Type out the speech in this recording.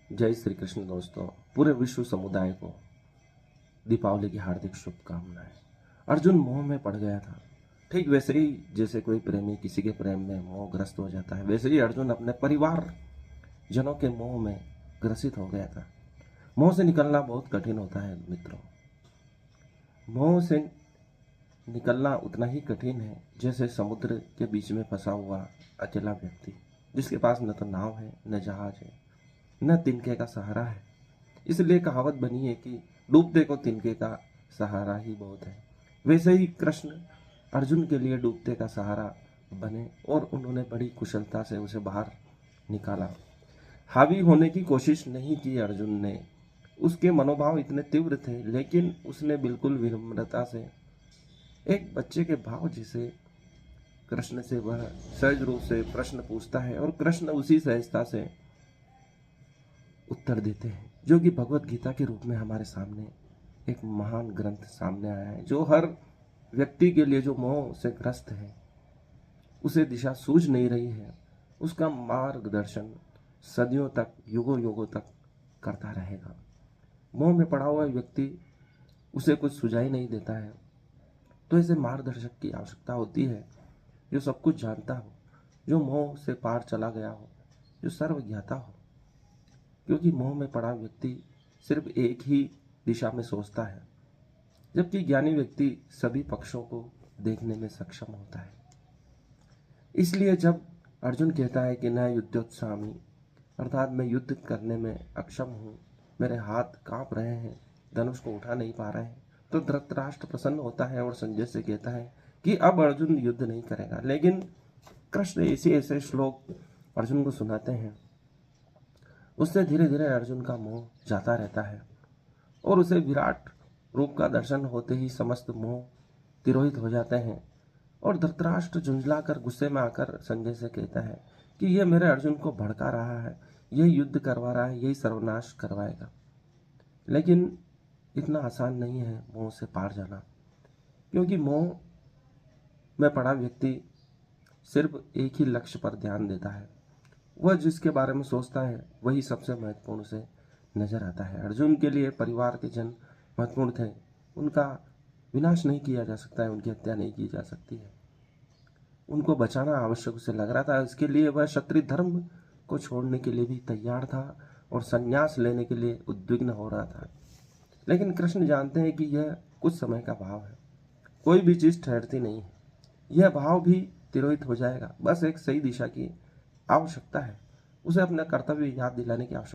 जय श्री कृष्ण दोस्तों। पूरे विश्व समुदाय को दीपावली की हार्दिक शुभकामनाएं। अर्जुन मोह में पड़ गया था। ठीक वैसे ही जैसे कोई प्रेमी किसी के प्रेम में मोहग्रस्त हो जाता है, वैसे ही अर्जुन अपने परिवार जनों के मोह में ग्रसित हो गया था। मोह से निकलना बहुत कठिन होता है मित्रों। मोह से निकलना उतना ही कठिन है जैसे समुद्र के बीच में फंसा हुआ अकेला व्यक्ति, जिसके पास न तो नाव है, न जहाज है, न तिनके का सहारा है। इसलिए कहावत बनी है कि डूबते को तिनके का सहारा ही बहुत है। वैसे ही कृष्ण अर्जुन के लिए डूबते का सहारा बने और उन्होंने बड़ी कुशलता से उसे बाहर निकाला। हावी होने की कोशिश नहीं की अर्जुन ने। उसके मनोभाव इतने तीव्र थे, लेकिन उसने बिल्कुल विनम्रता से एक बच्चे के भाव जिसे कृष्ण से वह सहज रूप से प्रश्न पूछता है और कृष्ण उसी सहजता से उत्तर देते हैं, जो कि भगवत गीता के रूप में हमारे सामने एक महान ग्रंथ सामने आया है, जो हर व्यक्ति के लिए जो मोह से ग्रस्त है, उसे दिशा सूझ नहीं रही है, उसका मार्गदर्शन सदियों तक, युगों युगों तक करता रहेगा। मोह में पड़ा हुआ व्यक्ति उसे कुछ सुझाई नहीं देता है, तो ऐसे मार्गदर्शक की आवश्यकता होती है जो सब कुछ जानता हो, जो मोह से पार चला गया हो, जो सर्वज्ञाता हो। क्योंकि मोह में पड़ा व्यक्ति सिर्फ एक ही दिशा में सोचता है, जबकि ज्ञानी व्यक्ति सभी पक्षों को देखने में सक्षम होता है। इसलिए जब अर्जुन कहता है कि न युद्धोत्सामी, अर्थात मैं युद्ध करने में अक्षम हूँ, मेरे हाथ कांप रहे हैं, धनुष को उठा नहीं पा रहे हैं, तो धृतराष्ट्र प्रसन्न होता है और संजय से कहता है कि अब अर्जुन युद्ध नहीं करेगा। लेकिन कृष्ण ऐसे ऐसे श्लोक अर्जुन को सुनाते हैं, उससे धीरे धीरे अर्जुन का मोह जाता रहता है और उसे विराट रूप का दर्शन होते ही समस्त मोह तिरोहित हो जाते हैं। और धृतराष्ट्र झुंझला कर गुस्से में आकर संजय से कहता है कि यह मेरे अर्जुन को भड़का रहा है, यही युद्ध करवा रहा है, यही सर्वनाश करवाएगा। लेकिन इतना आसान नहीं है मोह से पार जाना, क्योंकि मोह में पड़ा व्यक्ति सिर्फ एक ही लक्ष्य पर ध्यान देता है। वह जिसके बारे में सोचता है वही सबसे महत्वपूर्ण से नजर आता है। अर्जुन के लिए परिवार के जन महत्वपूर्ण थे, उनका विनाश नहीं किया जा सकता है, उनकी हत्या नहीं की जा सकती है, उनको बचाना आवश्यक उसे लग रहा था। इसके लिए वह क्षत्रिय धर्म को छोड़ने के लिए भी तैयार था और संन्यास लेने के लिए उद्विग्न हो रहा था। लेकिन कृष्ण जानते हैं कि यह कुछ समय का भाव है, कोई भी चीज ठहरती नहीं है, यह भाव भी तिरोहित हो जाएगा। बस एक सही दिशा की आवश्यकता है, उसे अपना कर्तव्य याद दिलाने की आवश्यकता